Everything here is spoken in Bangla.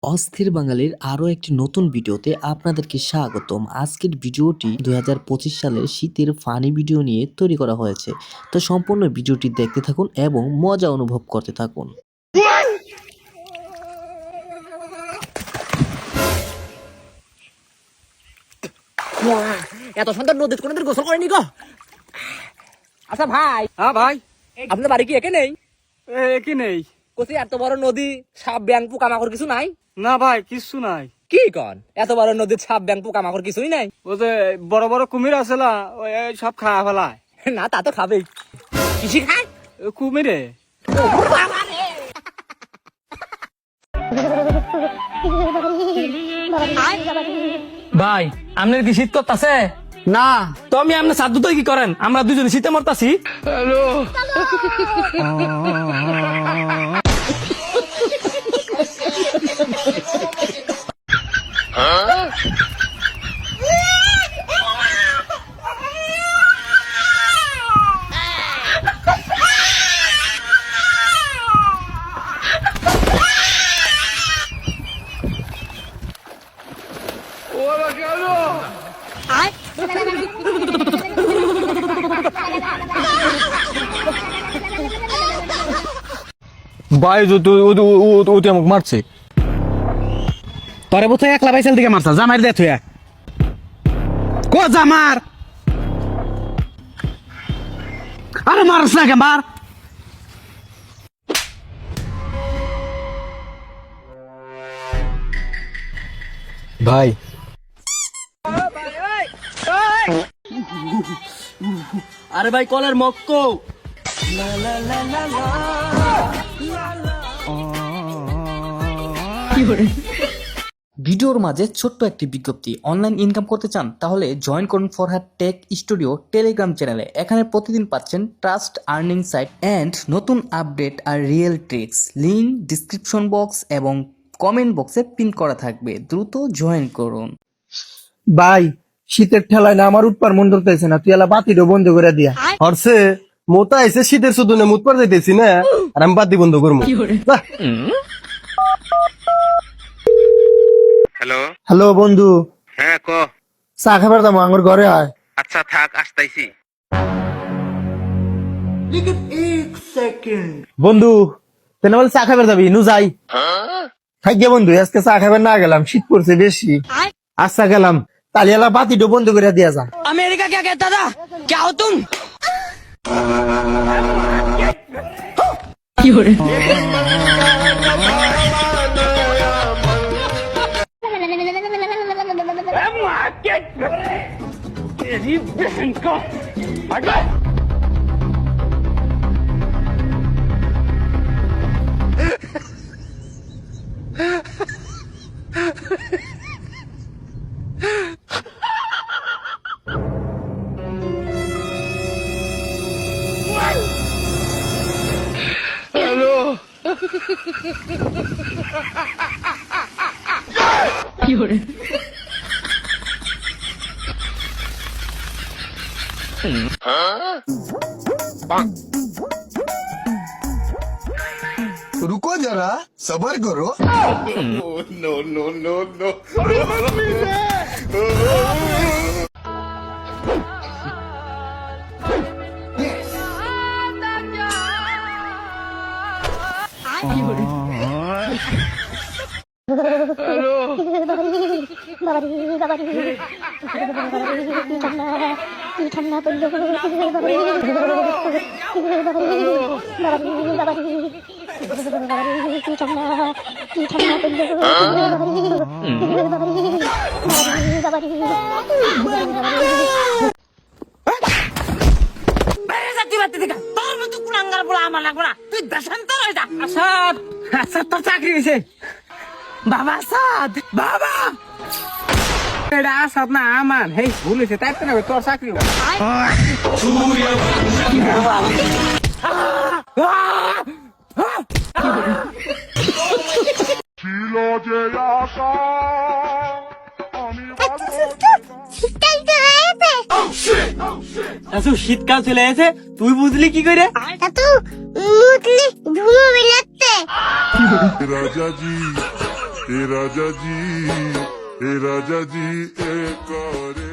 অস্থির বাঙালির আরো একটি নতুন ভিডিওতে আপনাদেরকে স্বাগতম। আজকের ভিডিওটি ২০২৫ সালের শীতের ফানি ভিডিও নিয়ে তৈরি করা হয়েছে। তো সম্পূর্ণ ভিডিওটি দেখতে থাকুন এবং মজা অনুভব করতে থাকুন। এত সুন্দর নদীতে কোনদিন গোসল করেনি গো। আচ্ছা ভাই, হ্যাঁ ভাই, আপনার বাড়ি কি একে নেই? কি নেই? কোথায় এত বড় নদী, সাপ ব্যাং পোকামাকড় কিছু নাই? না ভাই, কিছু নাই। কি কন, এত বড় নদীর সাপ ব্যাং পোকামাকড় কিছুই নাই? ও যে বড় বড় কুমির আছে না, ওই সব খাওয়া ফেলায়। না তা তো খাবেই। কিসি খায়? কুমিরে ভাই আপনার কি শীত করতেছে? না। তো আমি আপনার সাধ্য তো কি করেন, আমরা দুজনে শীতে মরতাছি। ভাই ও আমাকে মারছে। তোরে বোধহয় একলা বাইসাল দিকে মারছা, জামাই দে থুয়া কো জামার। আরে মারছ না কে মার। ভাই আরে ভাই কলের মক্কো। ভিডিওর মাঝে ছোট্ট একটি বিজ্ঞপ্তি, অনলাইন ইনকাম করতে চান তাহলে জয়েন করুন ফরহাদ টেক স্টুডিও টেলিগ্রাম চ্যানেলে। এখানে প্রতিদিন পাচ্ছেন ট্রাস্ট আর্নিং সাইট অ্যান্ড নতুন আপডেট আর real tricks. Link description box এবং কমেন্ট বক্সে পিন করা থাকবে, দ্রুত জয়েন করুন। ভাই শীতের ঠেলায় না আমার উৎপার মন ধরতেছে না, তুই এলা বাতিটা বন্ধ করে দিয়া। হরছে মোতা আইছে শীতের সুদনে মুত পর যাইতেছি না, আর আমি বাদি বন্ধ করবো। হ্যালো। হ্যালো বন্ধু, হ্যাঁ ক। চা খাবার দাম আমার ঘরে আয়। আচ্ছা থাক, আসতাইছি। বন্ধু তেনা বলে চা খাবার যাবি, নু যাই। থাক বন্ধু, আজকে চা খাবার না গেলাম, শীত পড়ছে বেশি। আচ্ছা গেলাম, তাহলে এলা বাতিটা বন্ধ করে দিয়া যা। अमेरिका क्या कहता था, क्या हो तुम? रुको जरा सबर करो। No no no no. Asad, Asad তোর চাকরি হয়েছে। বাবা আসাদ, বাবা এটা আসাদ না আমান, হেই ভুল হয়েছে, তাই তো না তোর চাকরি হবে। শীতকাল চলে এসে, তুই বুঝলি কি করে? মুতলি ঘুমোবে লাগতে। राजा जी ए राजा जी ए करे